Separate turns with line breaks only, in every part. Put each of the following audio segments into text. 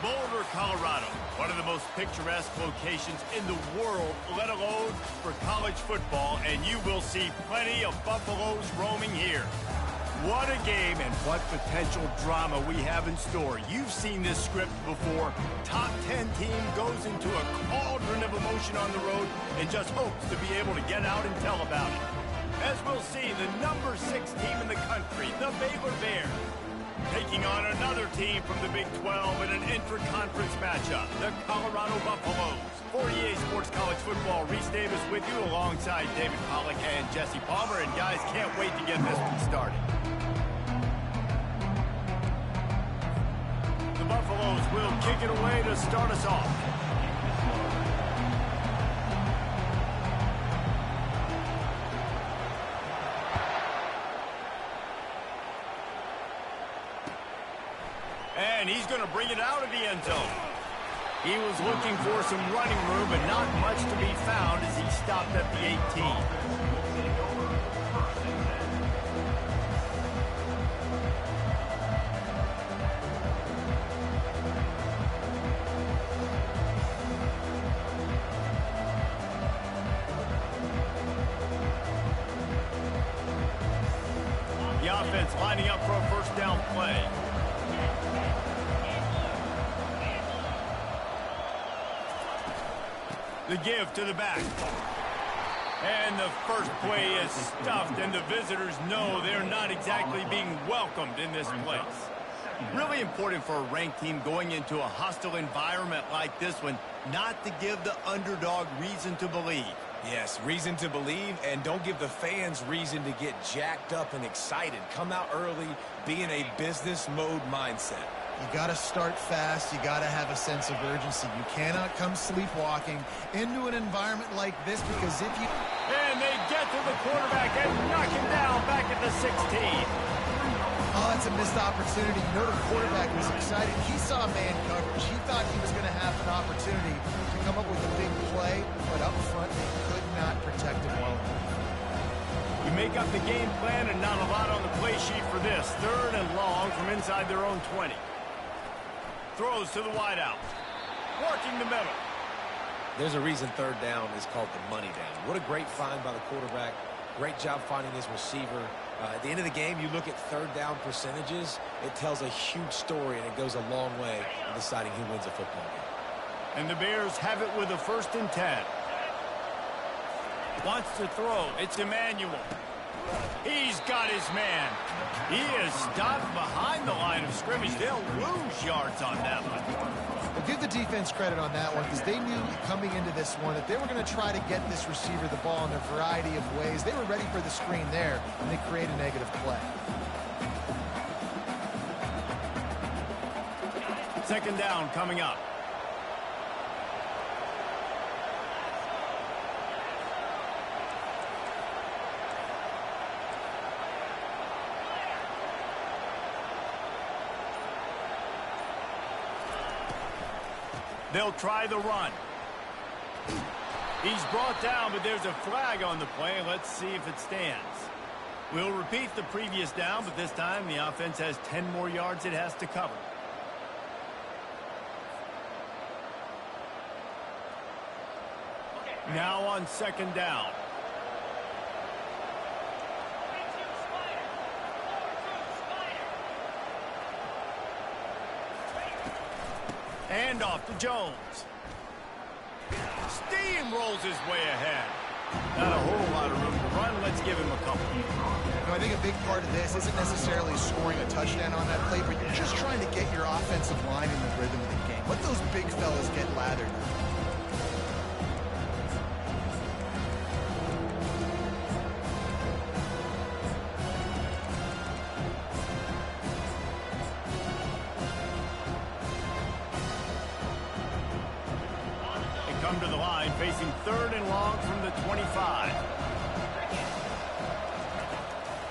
Boulder, Colorado, one of the most picturesque locations in the world, let alone for college football, and you will see plenty of Buffaloes roaming here. What a game and what potential drama we have in store. You've seen this script before. Top 10 team goes into a cauldron of emotion on the road and just hopes to be able to get out and tell about it. As we'll see, the number 6 team in the country, the Baylor Bears, taking on another team from the Big 12 in an intra-conference matchup, the Colorado Buffaloes. For EA Sports College Football, Reese Davis with you alongside David Pollack and Jesse Palmer. And guys, can't wait to get this one started. The Buffaloes will kick it away to start us off. And he's going to bring it out of the end zone. He was looking for some running room, but not much to be found as he stopped at the 18. The offense lining up for a first down play. The give to the back. And the first play is stuffed, and the visitors know they're not exactly being welcomed in this place. Really important for a ranked team going into a hostile environment like this one, not to give the underdog reason to believe.
Yes, reason to believe, and don't give the fans reason to get jacked up and excited. Come out early, be in a business mode mindset.
You got to start fast. You got to have a sense of urgency. You cannot come sleepwalking into an environment like this, because if you...
And they get to the quarterback and knock him down back at the 16.
Oh, that's a missed opportunity. You know, the quarterback was excited. He saw man coverage. He thought he was going to have an opportunity to come up with a big play, but up front, they could not protect him well enough.
You make up the game plan and not a lot on the play sheet for this. 3rd and long from inside their own 20. Throws to the wideout. Working the middle.
There's a reason 3rd down is called the money down. What a great find by the quarterback. Great job finding his receiver. At the end of the game, you look at 3rd down percentages. It tells a huge story, and it goes a long way in deciding who wins a football game.
And the Bears have it with a 1st and 10. Wants to throw. It's Emmanuel. He's got his man. He is stopped behind the line of scrimmage. They'll lose yards on that one.
Well, give the defense credit on that one, because they knew coming into this one that they were going to try to get this receiver the ball in a variety of ways. They were ready for the screen there, and they create a negative play.
2nd down coming up. They'll try the run. He's brought down, but there's a flag on the play. Let's see if it stands. We'll repeat the previous down, but this time the offense has 10 more yards it has to cover. Now on 2nd down. Handoff to Jones. Steamrolls his way ahead. Not a whole lot of room to run. Let's give him a couple.
You know, I think a big part of this isn't necessarily scoring a touchdown on that play, but you're just trying to get your offensive line in the rhythm of the game. Let those big fellas get lathered.
To the line, facing 3rd and long from the 25.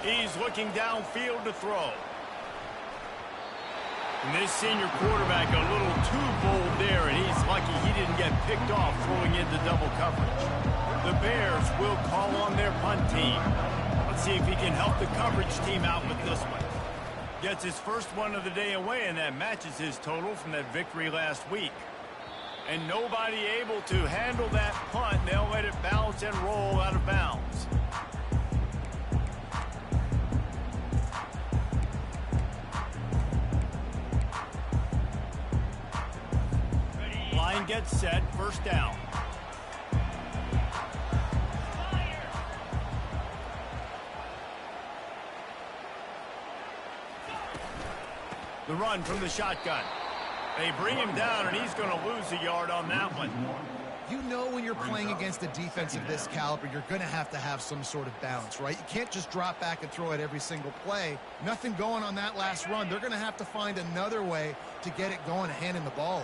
He's looking downfield to throw. And this senior quarterback a little too bold there, and he's lucky he didn't get picked off throwing into double coverage. The Bears will call on their punt team. Let's see if he can help the coverage team out with this one. Gets his first one of the day away, and that matches his total from that victory last week. And nobody able to handle that punt. They'll let it bounce and roll out of bounds. Line gets set, first down. The run from the shotgun. They bring him down, and he's going to lose a yard on that one.
You know when you're playing against a defense of this caliber, you're going to have some sort of balance, right? You can't just drop back and throw it every single play. Nothing going on that last run. They're going to have to find another way to get it going and handing the ball.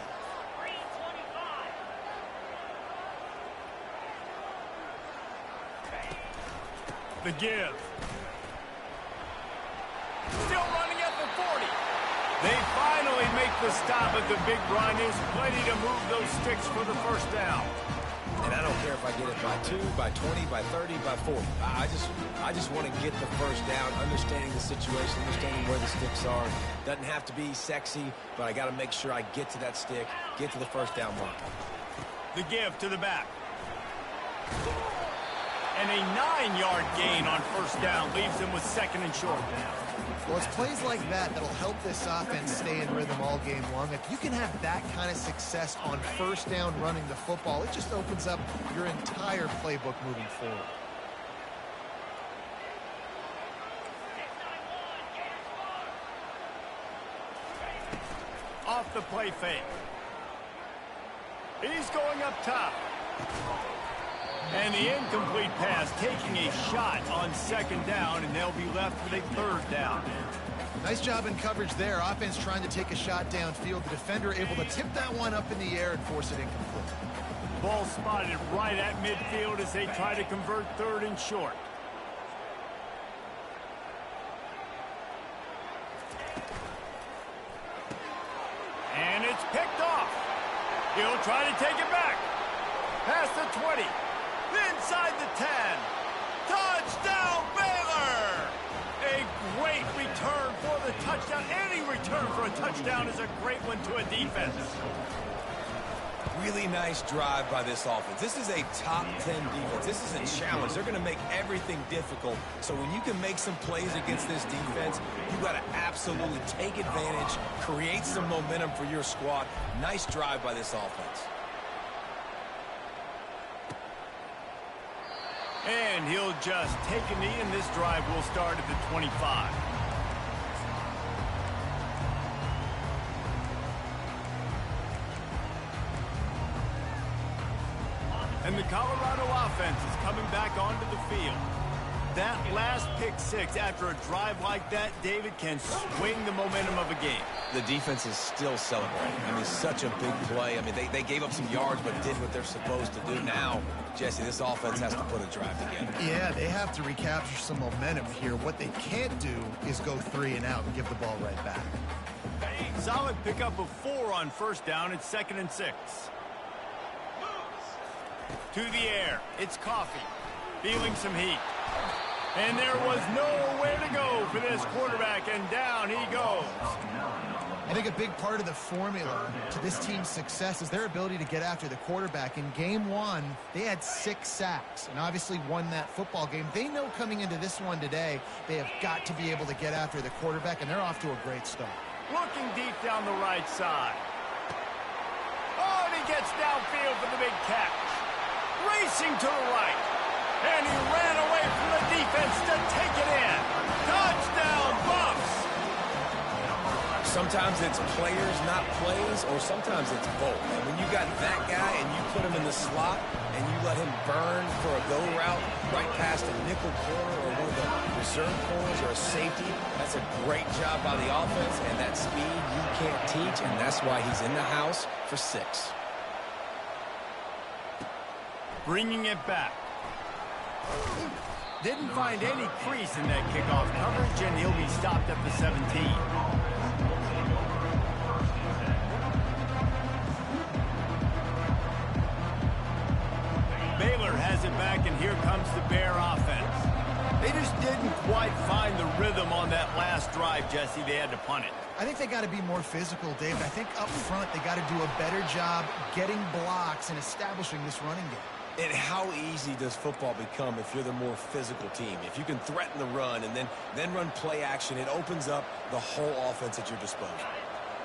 The give. Still running at the 40. They finally make the stop at the big run. Is plenty to move those sticks for the first down.
And I don't care if I get it by 2, by 20, by 30, by 40. I just want to get the first down, understanding the situation, understanding where the sticks are. Doesn't have to be sexy, but I got to make sure I get to that stick, get to the first down mark.
The give to the back. And a 9-yard gain on first down leaves them with second and short.
Well, it's plays like that that'll help this offense stay in rhythm all game long. If you can have that kind of success on first down running the football, it just opens up your entire playbook moving forward.
Off the play fake. He's going up top. And the incomplete pass taking a shot on second down, and they'll be left with a third down.
Nice job in coverage there. Offense trying to take a shot downfield. The defender able to tip that one up in the air and force it incomplete.
Ball spotted right at midfield as they try to convert third and short. And it's picked off. He'll try to take it back. Past the 20. Inside the 10. Touchdown, Baylor! A great return for the touchdown. Any return for a touchdown is a great one to a defense.
Really nice drive by this offense. This is a top 10 defense. This is a challenge. They're going to make everything difficult. So when you can make some plays against this defense, you got to absolutely take advantage, create some momentum for your squad. Nice drive by this offense.
And he'll just take a knee, and this drive will start at the 25. And the Colorado offense is coming back onto the field. That last pick six after a drive like that, David, can swing the momentum of a game.
The defense is still celebrating. I mean, such a big play. I mean, they gave up some yards but did what they're supposed to do. Now, Jesse, this offense has to put a drive together.
Yeah, they have to recapture some momentum here. What they can't do is go 3 and out and give the ball right back.
Solid pickup of 4 on first down. It's 2nd and 6. To the air. It's Coffee. Feeling some heat. And there was nowhere to go for this quarterback, and down he goes.
I think a big part of the formula to this team's success is their ability to get after the quarterback. In game 1, they had 6 sacks and obviously won that football game. They know coming into this one today, they have got to be able to get after the quarterback, and they're off to a great start.
Looking deep down the right side. Oh, and he gets downfield for the big catch. Racing to the right. And he ran away from the defense to take it in. Touchdown, Buffs!
Sometimes it's players, not plays, or sometimes it's both. And when you got that guy and you put him in the slot and you let him burn for a go route right past a nickel corner or one of the reserve corners or a safety, that's a great job by the offense, and that speed you can't teach, and that's why he's in the house for 6.
Bringing it back. Didn't find any crease in that kickoff coverage, and he'll be stopped at the 17. Baylor has it back, and here comes the Bear offense. They just didn't quite find the rhythm on that last drive, Jesse. They had to punt it.
I think they got to be more physical, David. I think up front they got to do a better job getting blocks and establishing this running game.
And how easy does football become if you're the more physical team? If you can threaten the run and then run play action, it opens up the whole offense at your disposal.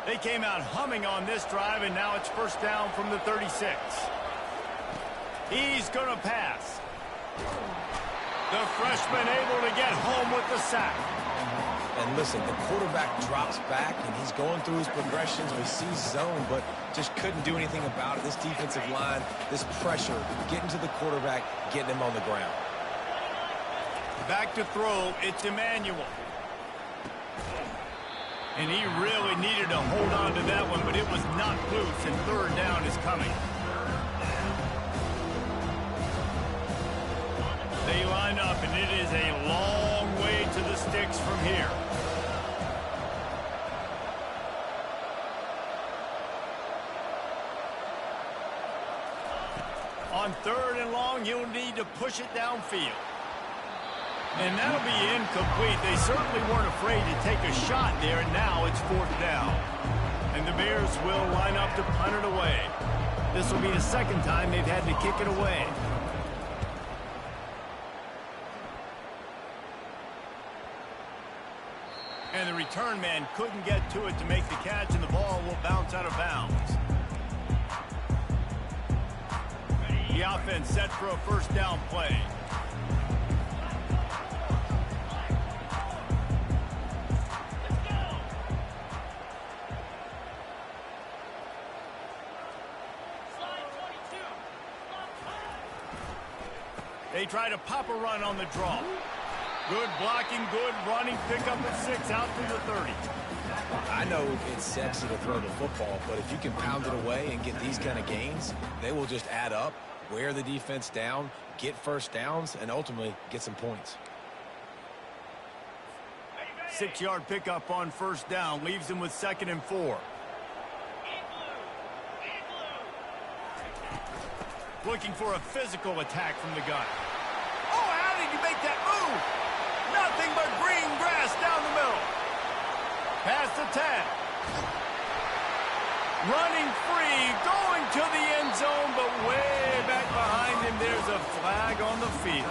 They came out humming on this drive, and now it's first down from the 36. He's going to pass. The freshman able to get home with the sack.
And listen, the quarterback drops back, and he's going through his progressions. We see zone, but just couldn't do anything about it. This defensive line, this pressure, getting to the quarterback, getting him on the ground.
Back to throw, it's Emmanuel. And he really needed to hold on to that one, but it was not loose, and third down is coming. They line up, and it is a long way to the sticks from here. On third and long, you'll need to push it downfield. And that'll be incomplete. They certainly weren't afraid to take a shot there, and now it's fourth down. And the Bears will line up to punt it away. This will be the second time they've had to kick it away. And the return man couldn't get to it to make the catch, and the ball will bounce out of bounds. The offense set for a first down play. They try to pop a run on the draw. Good blocking, good running, pick up at 6 out to the 30.
I know it's sexy to throw the football, but if you can pound it away and get these kind of gains, they will just add up, wear the defense down, get first downs, and ultimately get some points.
6-yard pickup on first down leaves them with 2nd and 4. Looking for a physical attack from the gun. Oh, how did you make that move? Nothing but green grass down the middle. Past the 10. Running free, going to the end zone, but way back behind him, there's a flag on the field.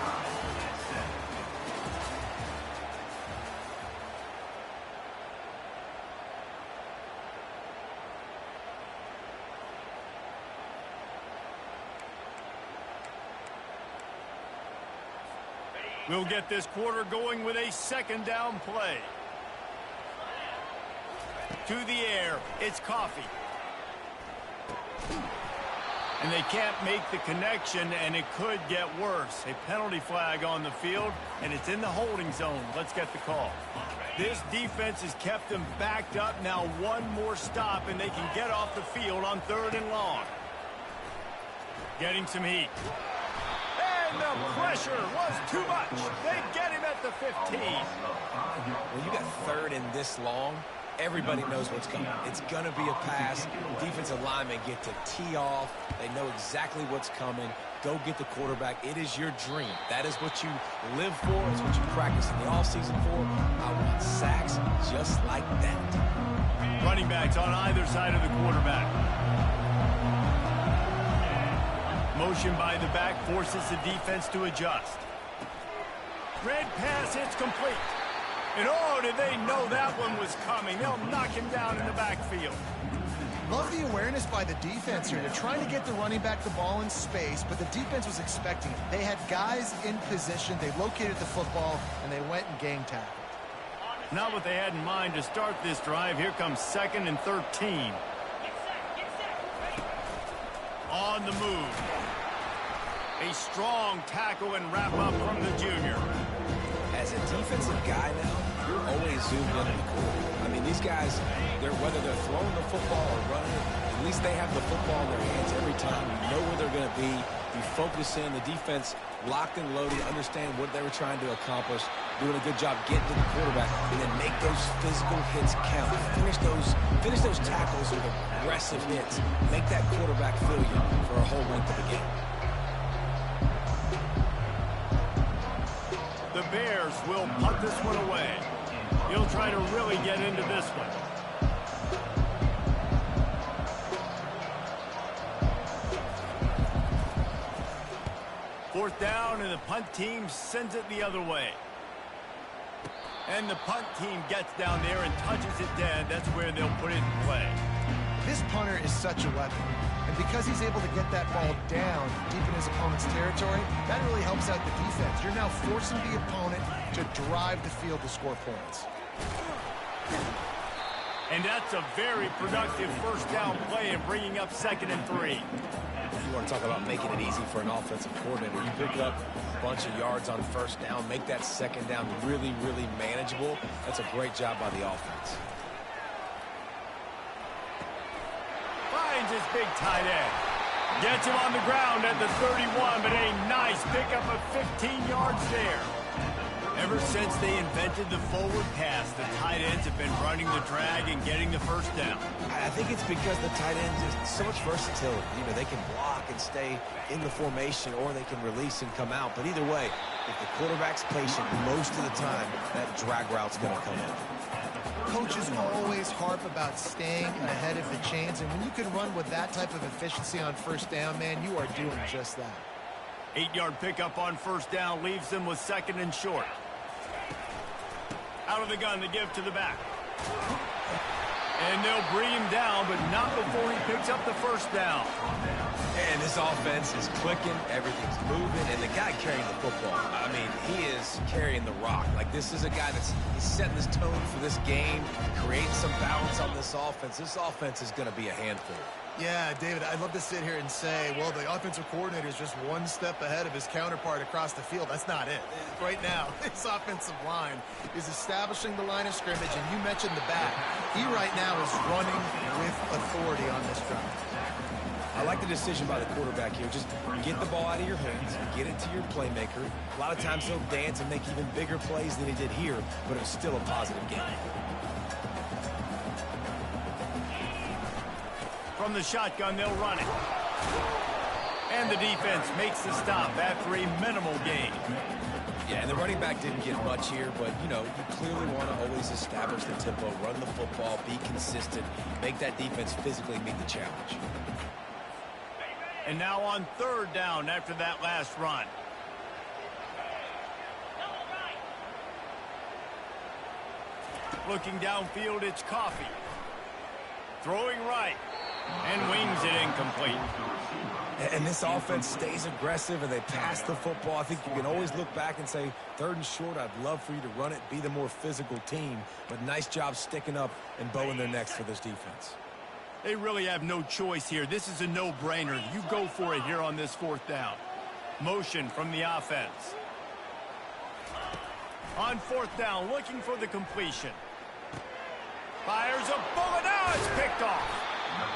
We'll get this quarter going with a second down play. To the air, it's Coffee. And they can't make the connection, and it could get worse. A penalty flag on the field, and it's in the holding zone. Let's get the call. This defense has kept them backed up. Now one more stop, and they can get off the field on 3rd and long. Getting some heat. And the pressure was too much. They get him at the 15.
When you got 3rd and this long, everybody knows what's coming. It's going to be a pass. Defensive linemen get to tee off. They know exactly what's coming. Go get the quarterback. It is your dream. That is what you live for. It's what you practice in the offseason for. I want sacks just like that.
Running backs on either side of the quarterback. Motion by the back forces the defense to adjust. Red pass, it's complete. And oh, did they know that one was coming. They'll knock him down in the backfield.
Love the awareness by the defense here. They're trying to get the running back the ball in space, but the defense was expecting it. They had guys in position. They located the football, and they went and gang tackled.
Not what they had in mind to start this drive. Here comes 2nd and 13. On the move. A strong tackle and wrap up from the junior.
As a defensive guy now, you're always zoomed in on the quarterback. I mean, these guys, whether they're throwing the football or running it, at least they have the football in their hands every time. You know where they're going to be. You focus in. The defense locked and loaded, understand what they were trying to accomplish, doing a good job getting to the quarterback, and then make those physical hits count. Finish those tackles with aggressive hits. Make that quarterback feel you for a whole length of the game.
The Bears Bears will punt this one away. He'll try to really get into this one. Fourth down, and the punt team sends it the other way. And the punt team gets down there and touches it dead. That's where they'll put it in play.
This punter is such a weapon. And because he's able to get that ball down deep in his opponent's territory, that really helps out the defense. You're now forcing the opponent to drive the field to score points.
And that's a very productive first down play and bringing up 2nd and 3.
You want to talk about making it easy for an offensive coordinator. You pick up a bunch of yards on first down, make that second down really, really manageable. That's a great job by the offense.
Finds his big tight end. Gets him on the ground at the 31, but a nice pickup of 15 yards there. Ever since they invented the forward pass, the tight ends have been running the drag and getting the first down.
I think it's because the tight ends is so much versatility. You know, they can block and stay in the formation, or they can release and come out. But either way, if the quarterback's patient, most of the time, that drag route's going to come in.
Coaches always harp about staying ahead of the chains, and when you can run with that type of efficiency on first down, man, you are doing just that.
8-yard pickup on first down leaves them with 2nd and short. Out of the gun to give to the back. And they'll bring him down, but not before he picks up the first down.
And this offense is clicking, everything's moving, and the guy carrying the football, I mean, he is carrying the rock. Like, this is a guy he's setting this tone for this game, creating some balance on this offense. This offense is going to be a handful.
Yeah, David, I'd love to sit here and say, well, the offensive coordinator is just one step ahead of his counterpart across the field. That's not it. Right now, his offensive line is establishing the line of scrimmage, and you mentioned the back. He right now is running with authority on this drive.
I like the decision by the quarterback here. Just get the ball out of your hands, get it to your playmaker. A lot of times he'll dance and make even bigger plays than he did here, but it was still a positive game.
From the shotgun, they'll run it. And the defense makes the stop after a minimal gain.
Yeah, and the running back didn't get much here, but, you know, you clearly want to always establish the tempo, run the football, be consistent, make that defense physically meet the challenge.
And now on 3rd down after that last run. Looking downfield, it's Coffee. Throwing right. And wings it incomplete.
And this offense stays aggressive, and they pass the football. I think you can always look back and say, 3rd and short, I'd love for you to run it, be the more physical team. But nice job sticking up and bowing their necks for this defense.
They really have no choice here. This is a no-brainer. You go for it here on this 4th down. Motion from the offense. On 4th down, looking for the completion. Fires a bullet. Now it's picked off.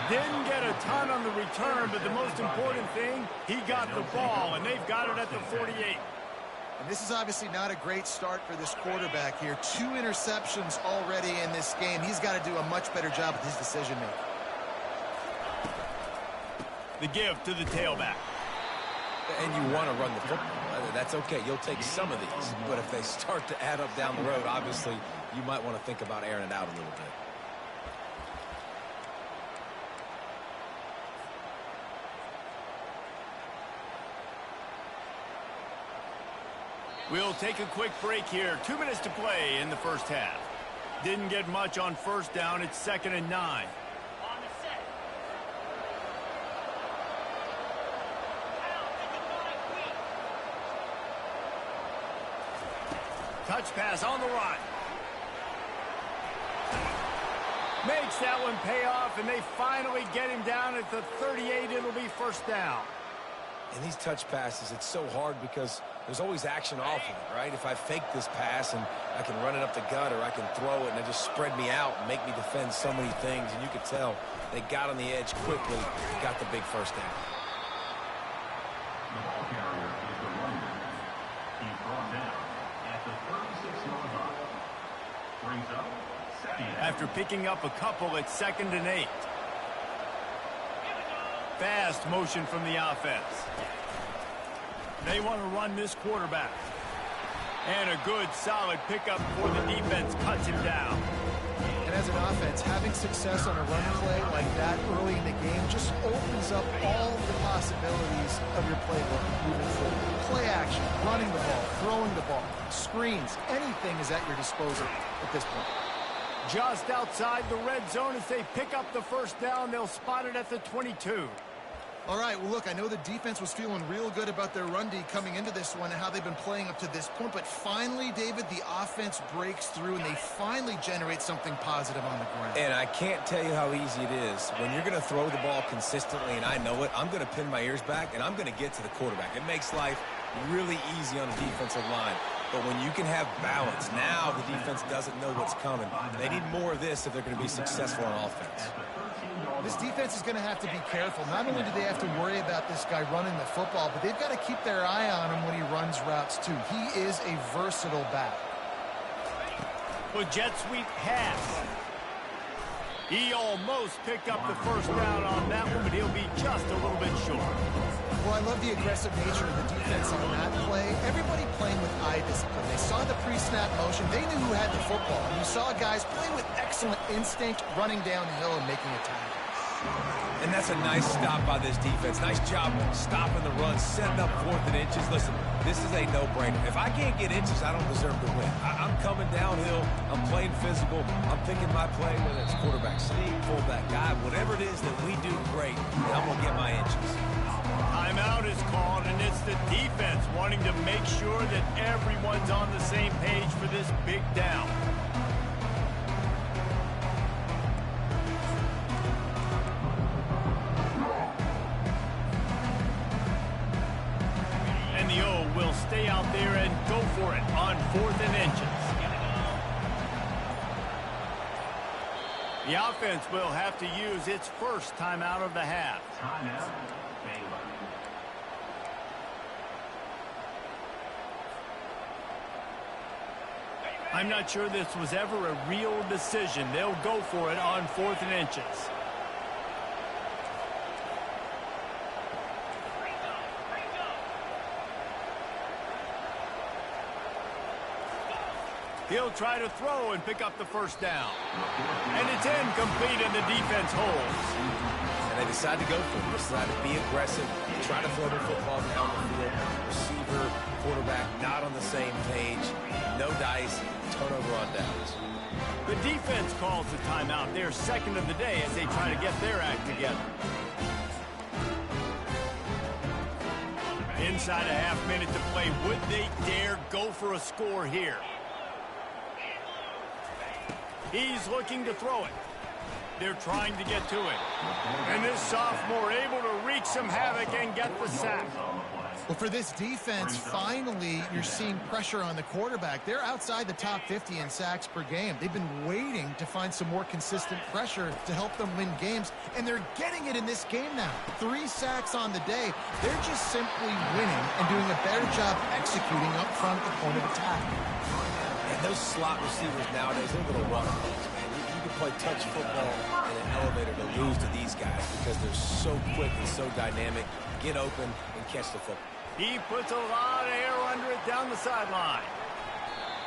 Didn't get a ton on the return, but the most important thing, he got the ball, and they've got it at the 48.
And this is obviously not a great start for this quarterback here. 2 interceptions already in this game. He's got to do a much better job with his decision-making.
The give to the tailback.
And you want to run the football. That's okay. You'll take some of these. But if they start to add up down the road, obviously, you might want to think about airing it out a little bit.
We'll take a quick break here. 2 minutes to play in the first half. Didn't get much on first down. It's 2nd and 9. Touch pass on the run. Makes that one pay off, and they finally get him down at the 38. It'll be first down.
And these touch passes, it's so hard because there's always action off of it, right? If I fake this pass and I can run it up the gut, or I can throw it and it just spread me out and make me defend so many things, and you could tell they got on the edge quickly, got the big first down.
The ball carrier is the running back. He's brought down at the 36-yard line. Brings up 2nd.
After picking up a couple, it's 2nd and 8. Fast motion from the offense. They want to run this quarterback. And a good, solid pickup before the defense cuts him down.
And as an offense, having success on a run play like that early in the game just opens up all the possibilities of your playbook moving forward. Play action, running the ball, throwing the ball, screens, anything is at your disposal at this point.
Just outside the red zone as they pick up the first down. They'll spot it at the 22.
All right, well, look, I know the defense was feeling real good about their run D coming into this one and how they've been playing up to this point, but finally, David, the offense breaks through and they finally generate something positive on the ground.
And I can't tell you how easy it is. When you're going to throw the ball consistently, and I know it, I'm going to pin my ears back, and I'm going to get to the quarterback. It makes life really easy on the defensive line. But when you can have balance, now the defense doesn't know what's coming. They need more of this if they're going to be successful on offense.
This defense is going to have to be careful. Not only do they have to worry about this guy running the football, but they've got to keep their eye on him when he runs routes, too. He is a versatile back.
With jet sweep pass. He almost picked up the first down on that one, but he'll be just a little bit short.
Well, I love the aggressive nature of the defense on that play. Everybody playing with eye discipline. They saw the pre-snap motion. They knew who had the football. And you saw guys play with excellent instinct, running downhill and making a tackle.
And that's a nice stop by this defense. Nice job stopping the run, setting up 4th and inches. Listen, this is a no-brainer. If I can't get inches, I don't deserve to win. I'm coming downhill. I'm playing physical. I'm picking my play, whether it's quarterback sneak, fullback guy, whatever it is that we do great, I'm going to get my inches.
Timeout is called, and it's the defense wanting to make sure that everyone's on the same page for this big down. And the O will stay out there and go for it on 4th and inches. The offense will have to use its first timeout of the half.
Timeout, Baylor.
I'm not sure this was ever a real decision. They'll go for it on 4th and inches. He'll try to throw and pick up the first down. And it's incomplete, and the defense holds.
And they decide to go for it. They decide to be aggressive, try to throw the football down the field. Receiver, quarterback, not on the same page. No dice, turnover on downs.
The defense calls the timeout. They're second of the day as they try to get their act together. Inside a half minute to play. Would they dare go for a score here? He's looking to throw it. They're trying to get to it. And this sophomore able to wreak some havoc and get the sack.
Well, for this defense, finally, you're seeing pressure on the quarterback. They're outside the top 50 in sacks per game. They've been waiting to find some more consistent pressure to help them win games, and they're getting it in this game now. 3 sacks on the day. They're just simply winning and doing a better job executing up front at the point of attack.
And those slot receivers nowadays, they're little rough ones, man. You can play touch football in an elevator to lose to these guys because they're so quick and so dynamic. Get open and catch the football.
He puts a lot of air under it down the sideline.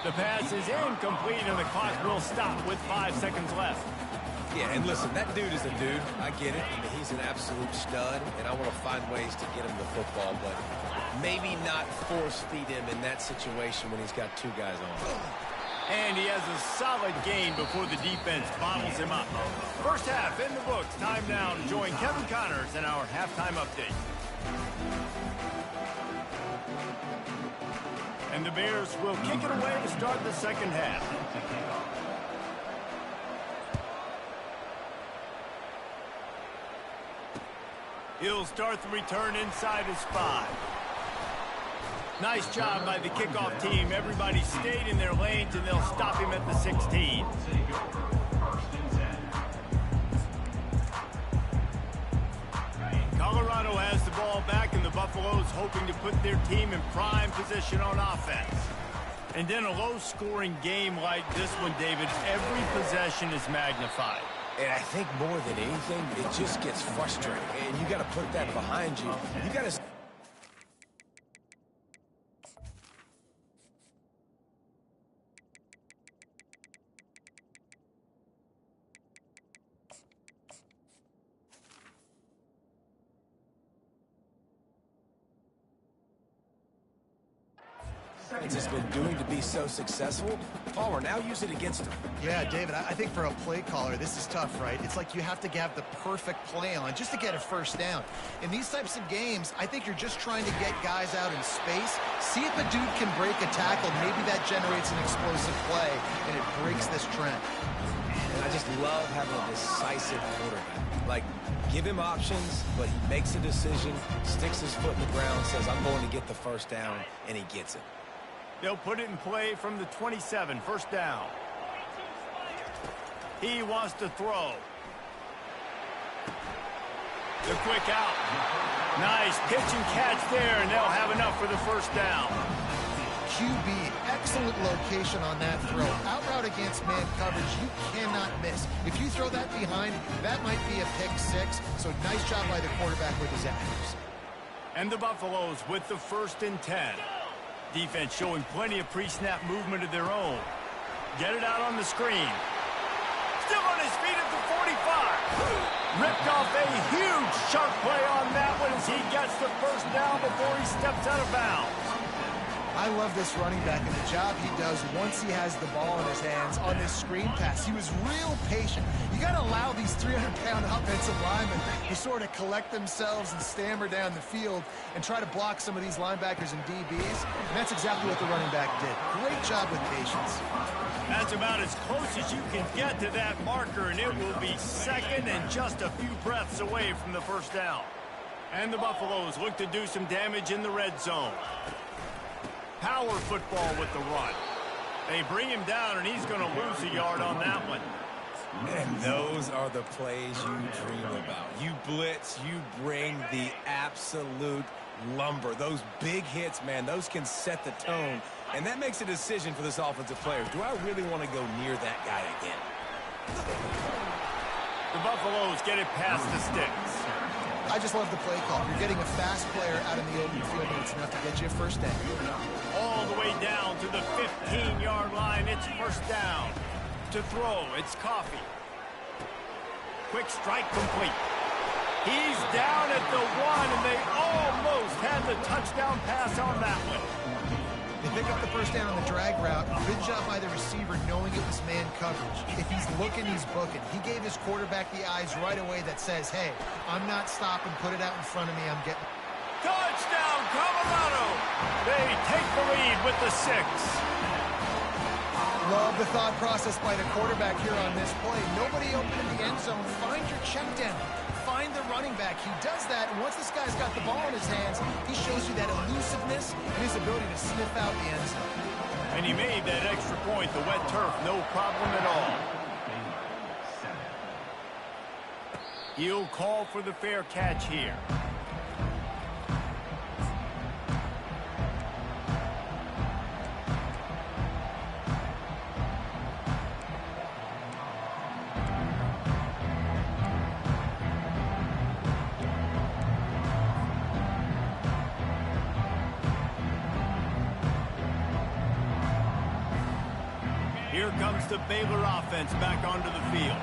The pass is incomplete, and the clock will stop with 5 seconds left.
Yeah, and listen, that dude is a dude. I get it. I mean, he's an absolute stud, and I want to find ways to get him the football, but maybe not force feed him in that situation when he's got 2 guys on him.
And he has a solid gain before the defense bottles him up. First half in the books. Time now to join Kevin Connors in our halftime update. And the Bears will kick it away to start the second half. He'll start the return inside his 5. Nice job by the kickoff team. Everybody stayed in their lanes, and they'll stop him at the 16. Colorado has the ball back, and the Buffaloes hoping to put their team in prime position on offense. And in a low-scoring game like this one, David, every possession is magnified.
And I think more than anything, it just gets frustrating. And you got to put that behind you. You got to offense has been doing to be so successful, Palmer, now use it against him.
Yeah, David, I think for a play caller, this is tough, right? It's like you have to have the perfect play on just to get a first down. In these types of games, I think you're just trying to get guys out in space, see if a dude can break a tackle. Maybe that generates an explosive play, and it breaks this trend.
And I just love having a decisive quarterback. Like, give him options, but he makes a decision, sticks his foot in the ground, says, I'm going to get the first down, and he gets it.
They'll put it in play from the 27, first down. He wants to throw. The quick out. Nice pitch and catch there, and they'll have enough for the first down.
QB, excellent location on that throw. Out route against man coverage, you cannot miss. If you throw that behind, that might be a pick six. So nice job by the quarterback with his accuracy.
And the Buffaloes with the 1st and 10. Defense showing plenty of pre-snap movement of their own. Get it out on the screen. Still on his feet at the 45. Ripped off a huge chunk play on that one as he gets the first down before he steps out of bounds.
I love this running back and the job he does once he has the ball in his hands on this screen pass. He was real patient. You got to allow these 300-pound offensive linemen to sort of collect themselves and stammer down the field and try to block some of these linebackers and DBs. And that's exactly what the running back did. Great job with patience.
That's about as close as you can get to that marker, and it will be second and just a few breaths away from the first down. And the Buffaloes look to do some damage in the red zone. Power football with the run. They bring him down, and he's going to lose a yard on that one.
And those are the plays you dream about. You blitz, you bring the absolute lumber. Those big hits, man, those can set the tone. And that makes a decision for this offensive player. Do I really want to go near that guy again?
The Buffaloes get it past the sticks.
I just love the play call. You're getting a fast player out in the open field, and it's enough to get you a first down.
All the way down to the 15-yard line. It's first down. To throw, it's Coffee. Quick strike complete. He's down at the 1, and they almost had the touchdown pass on that one.
They pick up the first down on the drag route. Good job by the receiver knowing it was man coverage. If he's looking, he's booking. He gave his quarterback the eyes right away that says, hey, I'm not stopping. Put it out in front of me. I'm getting...
Touchdown, Colorado! They take the lead with the 6.
Love the thought process by the quarterback here on this play. Nobody open in the end zone. Find your check down. Find the running back. He does that, and once this guy's got the ball in his hands, he shows you that elusiveness and his ability to sniff out the end zone.
And he made that extra point, the wet turf, no problem at all. He'll call for the fair catch here. Here comes the Baylor offense back onto the field.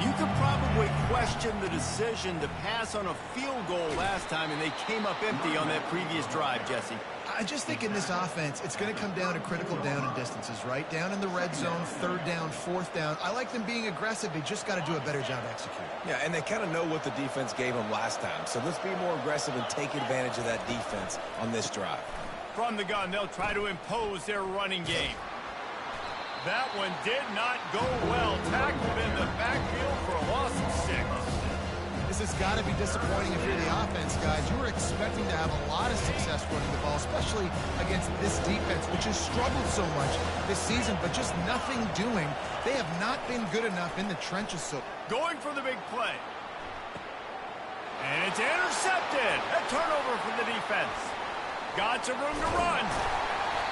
You could probably question the decision to pass on a field goal last time, and they came up empty on that previous drive, Jesse.
I just think in this offense, it's going to come down to critical down and distances, right? Down in the red zone, 3rd down, 4th down. I like them being aggressive. They just got to do a better job executing.
Yeah, and they kind of know what the defense gave them last time. So let's be more aggressive and take advantage of that defense on this drive.
From the gun, they'll try to impose their running game. That one did not go well. Tackled in the backfield for a loss of 6.
This has got to be disappointing if you're the offense, guys. You were expecting to have a lot of success running the ball, especially against this defense, which has struggled so much this season, but just nothing doing. They have not been good enough in the trenches. So
going for the big play. And it's intercepted. A turnover for the defense. Got some room to run.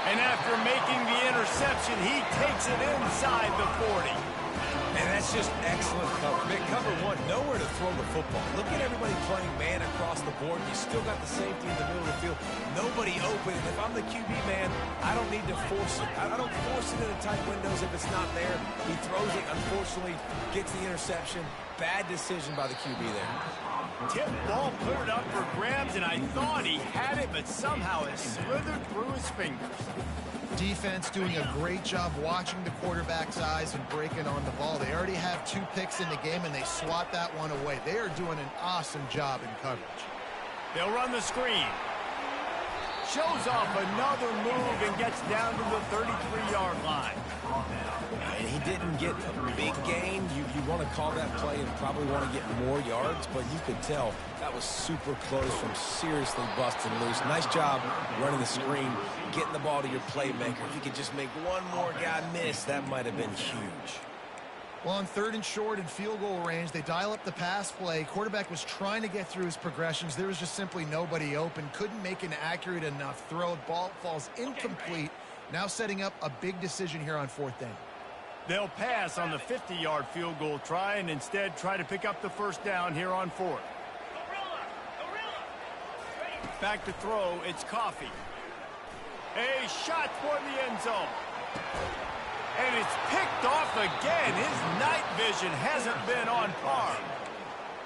And after making the interception, he takes it inside the 40.
And that's just excellent cover. Big cover one, nowhere to throw the football. Look at everybody playing man across the board. You still got the safety in the middle of the field. Nobody open. And if I'm the QB man, I don't need to force it. I don't force it into tight windows if it's not there. He throws it, unfortunately, gets the interception. Bad decision by the QB there.
Tip ball put it up for grabs, and I thought he had it, but somehow it slithered through his fingers.
Defense doing a great job watching the quarterback's eyes and breaking on the ball. They already have 2 picks in the game, and they swat that one away. They are doing an awesome job in coverage.
They'll run the screen. Shows off another move and gets down to the 33-yard line.
And he didn't get a big gain. You want to call that play and probably want to get more yards, but you could tell that was super close from seriously busting loose. Nice job running the screen, getting the ball to your playmaker. If you could just make one more guy miss, that might have been huge.
Well, on 3rd and short and field goal range, they dial up the pass play. Quarterback was trying to get through his progressions. There was just simply nobody open. Couldn't make an accurate enough throw. Ball falls incomplete. Now setting up a big decision here on 4th down.
They'll pass on the 50-yard field goal try and instead try to pick up the 1st down here on 4th. Back to throw, it's Coffee. A shot toward the end zone. And it's picked off again. His night vision hasn't been on par.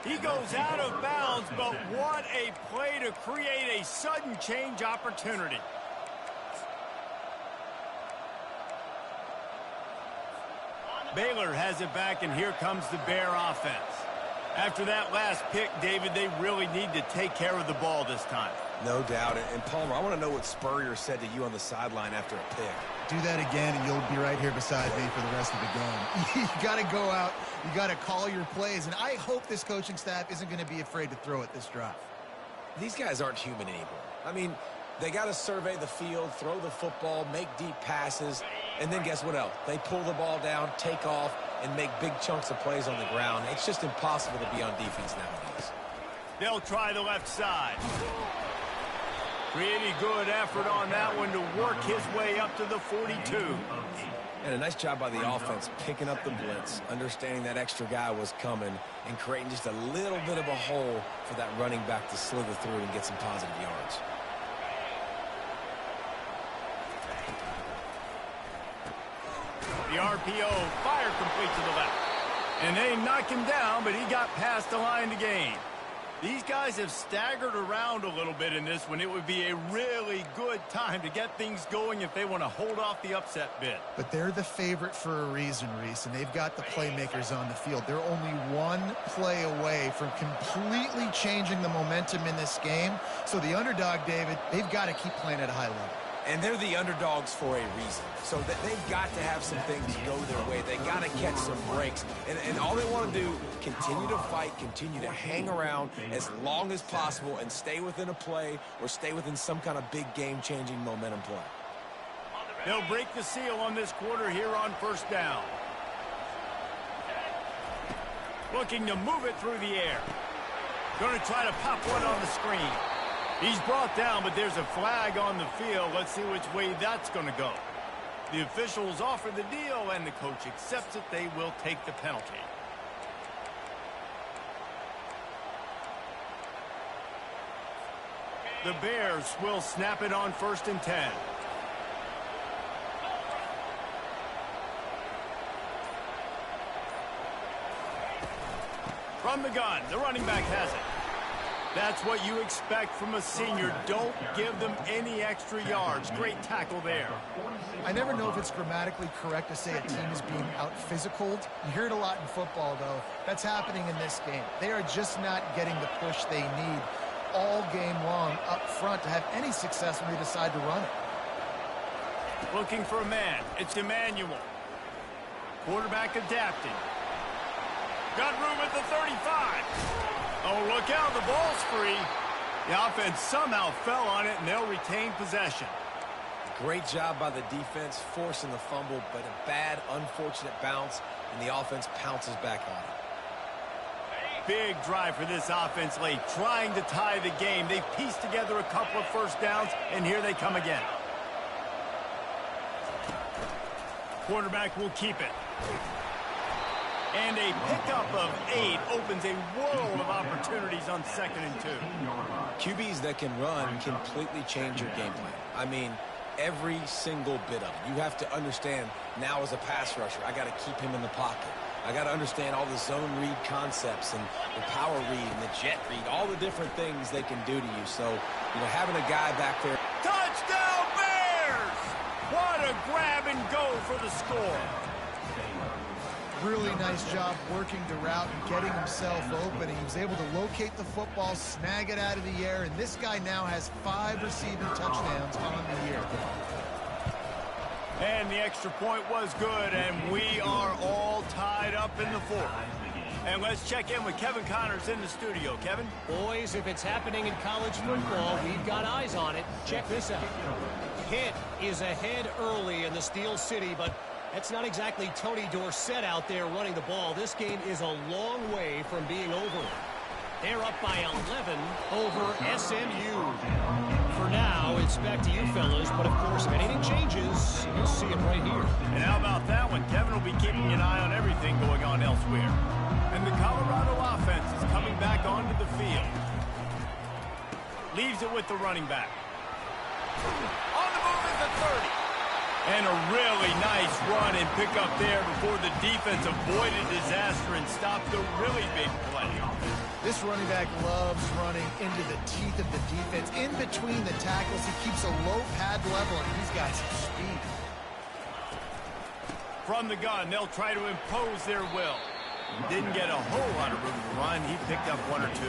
He goes out of bounds, but what a play to create a sudden change opportunity. Baylor has it back, and here comes the Bear offense. After that last pick, David, they really need to take care of the ball this time.
No doubt. And Palmer, I want to know what Spurrier said to you on the sideline after a pick.
Do that again, and you'll be right here beside me for the rest of the game. You got to go out. You got to call your plays, and I hope this coaching staff isn't going to be afraid to throw it this drive.
These guys aren't human anymore. I mean, they got to survey the field, throw the football, make deep passes, and then guess what else? They pull the ball down, take off, and make big chunks of plays on the ground. It's just impossible to be on defense nowadays.
They'll try the left side. Pretty good effort on that one to work his way up to the 42.
And a nice job by the offense picking up the blitz, understanding that extra guy was coming, and creating just a little bit of a hole for that running back to slither through and get some positive yards.
The RPO, fire complete to the left. And they knock him down, but he got past the line to gain. These guys have staggered around a little bit in this one. It would be a really good time to get things going if they want to hold off the upset bid.
But they're the favorite for a reason, Reese, and they've got the playmakers on the field. They're only one play away from completely changing the momentum in this game. So the underdog, David, they've got to keep playing at a high level.
And they're the underdogs for a reason. So that they've got to have some things go their way. They got to catch some breaks. And all they want to do, continue to fight, continue to hang around as long as possible and stay within a play or stay within some kind of big game-changing momentum play.
They'll break the seal on this quarter here on 1st down. Looking to move it through the air. Going to try to pop one on the screen. He's brought down, but there's a flag on the field. Let's see which way that's going to go. The officials offer the deal, and the coach accepts it. They will take the penalty. The Bears will snap it on 1st and 10. From the gun, the running back has it. That's what you expect from a senior. Don't give them any extra yards. Great tackle there.
I never know if it's grammatically correct to say a team is being out-physicaled. You hear it a lot in football, though. That's happening in this game. They are just not getting the push they need all game long up front to have any success when they decide to run it.
Looking for a man. It's Emmanuel. Quarterback adapting. Got room at the 35. Oh, look out, the ball's free. The offense somehow fell on it, and they'll retain possession.
Great job by the defense, forcing the fumble, but a bad, unfortunate bounce, and the offense pounces back on it.
Big drive for this offense late, trying to tie the game. They've pieced together a couple of 1st downs, and here they come again. Quarterback will keep it. And a pickup of 8 opens a world of opportunities on 2nd and 2.
QBs that can run completely change your game plan. I mean, every single bit of it. You have to understand now as a pass rusher, I got to keep him in the pocket. I got to understand all the zone read concepts and the power read and the jet read, all the different things they can do to you. So, you know, having a guy back there.
Touchdown Bears! What a grab and go for the score.
Really nice job working the route and getting himself open. He was able to locate the football, snag it out of the air, and this guy now has 5 receiving touchdowns on the year.
And the extra point was good, and we are all tied up in the 4th. And let's check in with Kevin Connors in the studio. Kevin?
Boys, if it's happening in college football, we've got eyes on it. Check this out. Pitt is ahead early in the Steel City, but that's not exactly Tony Dorsett out there running the ball. This game is a long way from being over. They're up by 11 over SMU. For now, it's back to you fellas, but of course, if anything changes, you'll see it right here.
And how about that one? Kevin will be keeping an eye on everything going on elsewhere. And the Colorado offense is coming back onto the field. Leaves it with the running back. On the move is the 30. And a really nice run and pick up there before the defense avoided disaster and stopped a really big play.
This running back loves running into the teeth of the defense. In between the tackles, he keeps a low pad level, and he's got some speed.
From the gun, they'll try to impose their will. Didn't get a whole lot of room to run. He picked up 1 or 2.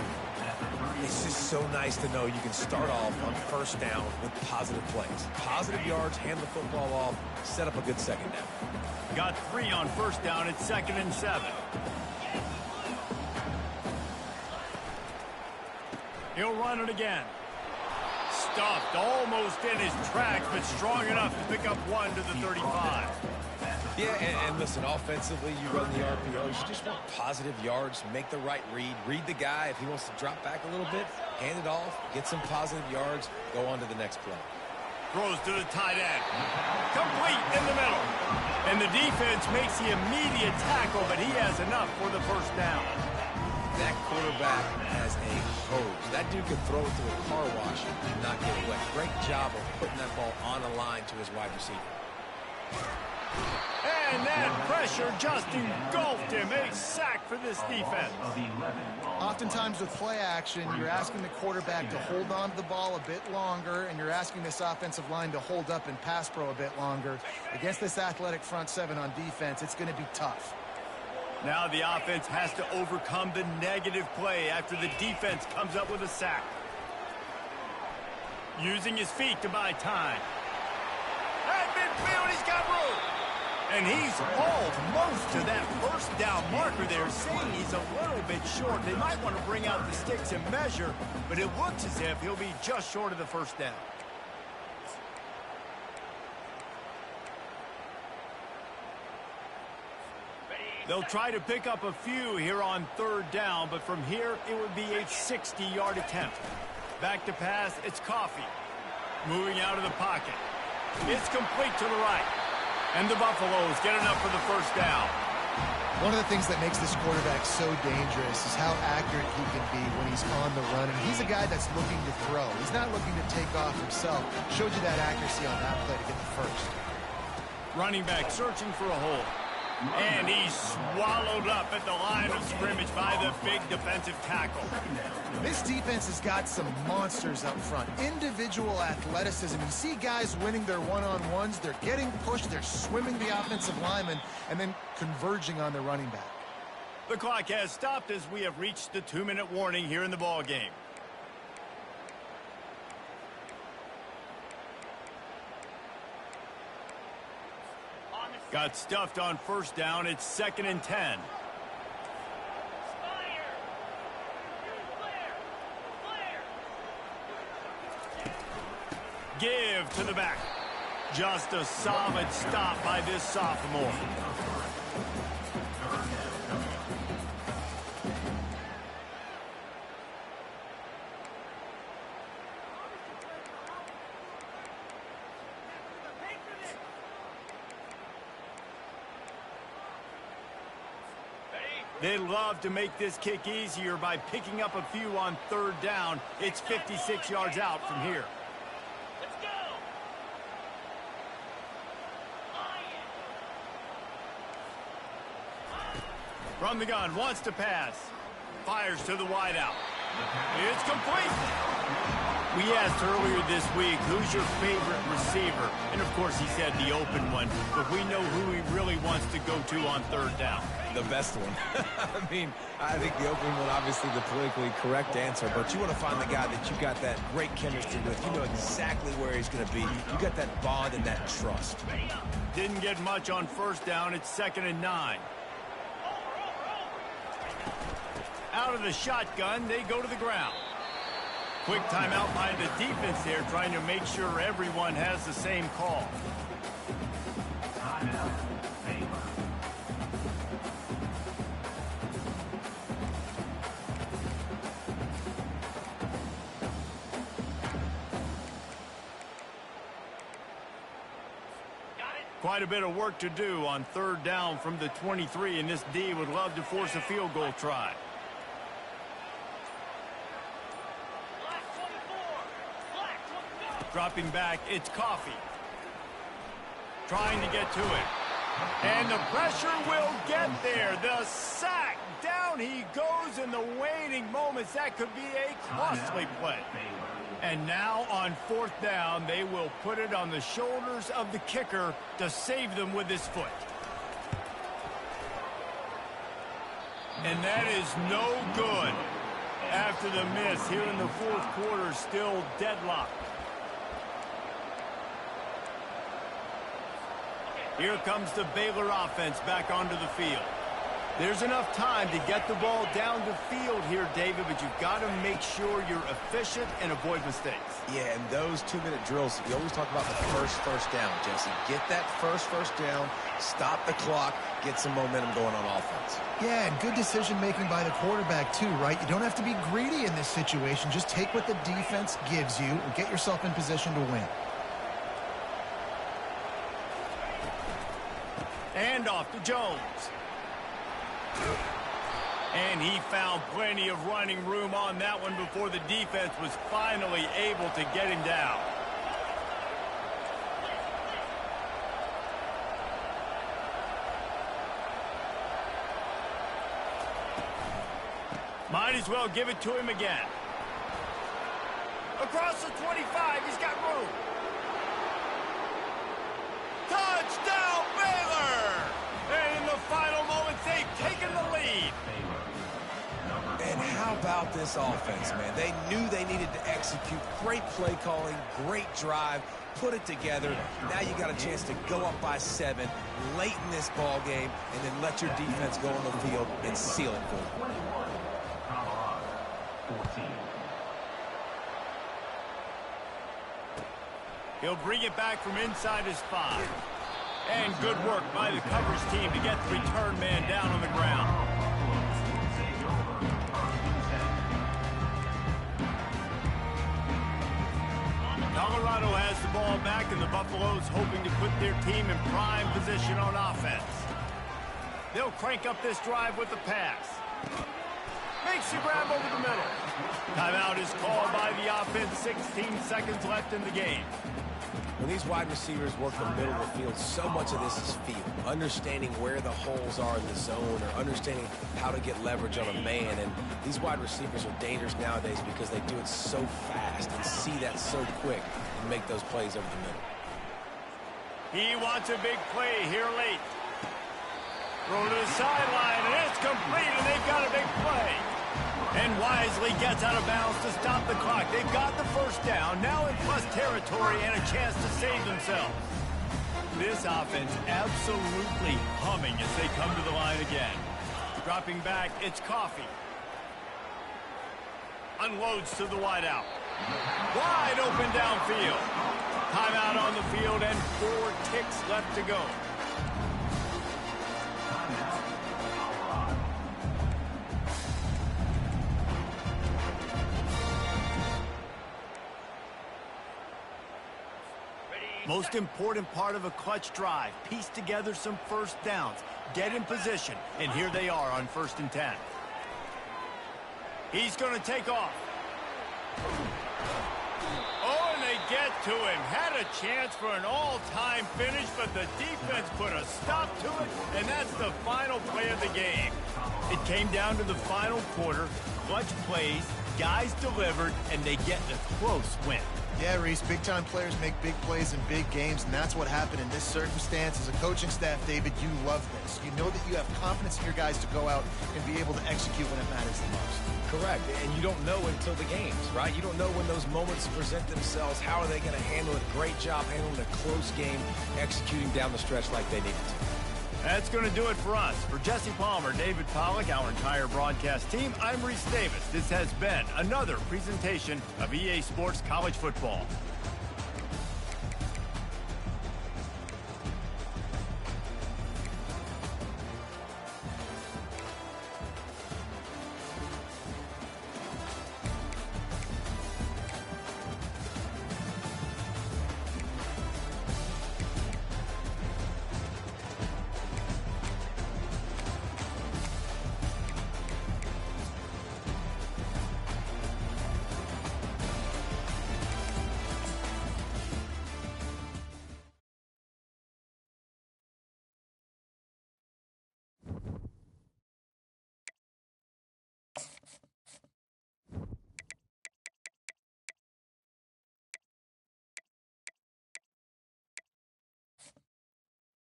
It's just so nice to know you can start off on 1st down with positive plays. Positive yards, hand the football off, set up a good 2nd down.
Got 3 on 1st down. It's 2nd and 7. He'll run it again. Stuffed almost in his tracks, but strong enough to pick up 1 to the 35.
Yeah, and listen, offensively, you run the RPOs. You just want positive yards, make the right read the guy. If he wants to drop back a little bit, hand it off, get some positive yards, go on to the next play.
Throws to the tight end. Complete in the middle. And the defense makes the immediate tackle, but he has enough for the 1st down.
That quarterback has a hose. That dude could throw it through a car wash and not get wet. Great job of putting that ball on a line to his wide receiver.
And that pressure just engulfed him. A sack for this defense.
Oftentimes with play action, you're asking the quarterback to hold on to the ball a bit longer, and you're asking this offensive line to hold up in pass pro a bit longer. Against this athletic front 7 on defense, it's going to be tough.
Now the offense has to overcome the negative play after the defense comes up with a sack. Using his feet to buy time. At midfield, he's got room. And he's almost to that 1st down marker there, saying he's a little bit short. They might want to bring out the sticks and measure, but it looks as if he'll be just short of the 1st down. They'll try to pick up a few here on 3rd down, but from here, it would be a 60-yard attempt. Back to pass, it's Coffee. Moving out of the pocket. It's complete to the right. And the Buffaloes get enough for the 1st down.
One of the things that makes this quarterback so dangerous is how accurate he can be when he's on the run. And he's a guy that's looking to throw. He's not looking to take off himself. Showed you that accuracy on that play to get the 1st.
Running back searching for a hole. And he's swallowed up at the line of scrimmage by the big defensive tackle.
This defense has got some monsters up front. Individual athleticism. You see guys winning their one-on-ones. They're getting pushed. They're swimming the offensive lineman and then converging on the running back.
The clock has stopped as we have reached the 2-minute warning here in the ball game. Got stuffed on 1st down. It's 2nd and 10. Give to the back. Just a solid stop by this sophomore. They love to make this kick easier by picking up a few on third down. It's 56 yards out from here.
Let's go.
From the gun, wants to pass. Fires to the wideout. It's complete. We asked earlier this week, who's your favorite receiver? And, of course, he said the open one. But we know who he really wants to go to on third down.
The best one. I mean, I think the open one, obviously the politically correct answer, but you want to find the guy that you got that great chemistry with. You know exactly where he's going to be. You got that bond and that trust.
Didn't get much on first down. It's 2nd and 9. Out of the shotgun, they go to the ground. Quick timeout by the defense there, trying to make sure everyone has the same call.
Timeout, Baylor.
Quite a bit of work to do on third down from the 23, and this D would love to force a field goal try. Dropping back, it's Coffee. Trying to get to it. And the pressure will get there. The sack. Down he goes in the waning moments. That could be a costly play. And now on fourth down, they will put it on the shoulders of the kicker to save them with his foot. And that is no good. After the miss here in the fourth quarter, still deadlocked. Here comes the Baylor offense back onto the field. There's enough time to get the ball down the field here, David, but you've got to make sure you're efficient and avoid mistakes.
Yeah, and those 2-minute drills, we always talk about the first down, Jesse. Get that first down, stop the clock, get some momentum going on offense.
Yeah, and good decision-making by the quarterback, too, right? You don't have to be greedy in this situation. Just take what the defense gives you and get yourself in position to win.
And off to Jones. And he found plenty of running room on that one before the defense was finally able to get him down. Might as well give it to him again. Across the 25, he's got room. Touchdown, Baylor! And in the final moments, they've taken the lead.
And how about this offense, man? They knew they needed to execute. Great play calling, great drive, put it together. Now you got a chance to go up by 7 late in this ball game and then let your defense go on the field and seal it for them.
14.
He'll bring it back from inside his 5. And good work by the coverage team to get the return man down on the ground. Colorado has the ball back, and the Buffaloes hoping to put their team in prime position on offense. They'll crank up this drive with the pass. Makes the grab over the middle. Timeout is called by the offense. 16 seconds left in the game.
When these wide receivers work the middle of the field, so much of this is feel. Understanding where the holes are in the zone or understanding how to get leverage on a man. And these wide receivers are dangerous nowadays because they do it so fast and see that so quick and make those plays over the middle.
He wants a big play here late. Throw to the sideline, and it's complete, and they've got a big play. And wisely gets out of bounds to stop the clock. They've got the first down, now in plus territory and a chance to save themselves. This offense absolutely humming as they come to the line again. Dropping back, it's Coffee. Unloads to the wideout. Wide open downfield. Timeout on the field and 4 ticks left to go. Most important part of a clutch drive. Piece together some first downs. get in position, and here they are on 1st and 10. He's going to take off. Oh, and they get to him. Had a chance for an all-time finish, but the defense put a stop to it, and that's the final play of the game. It came down to the final quarter. Clutch plays, guys delivered, and they get a close win.
Yeah, Reese, big-time players make big plays in big games, and that's what happened in this circumstance. As a coaching staff, David, you love this. You know that you have confidence in your guys to go out and be able to execute when it matters the most.
Correct, and you don't know until the games, right? You don't know when those moments present themselves. How are they going to handle it? Great job handling a close game, executing down the stretch like they needed to.
That's going to do it for us. For Jesse Palmer, David Pollack, our entire broadcast team, I'm Reese Davis. This has been another presentation of EA Sports College Football.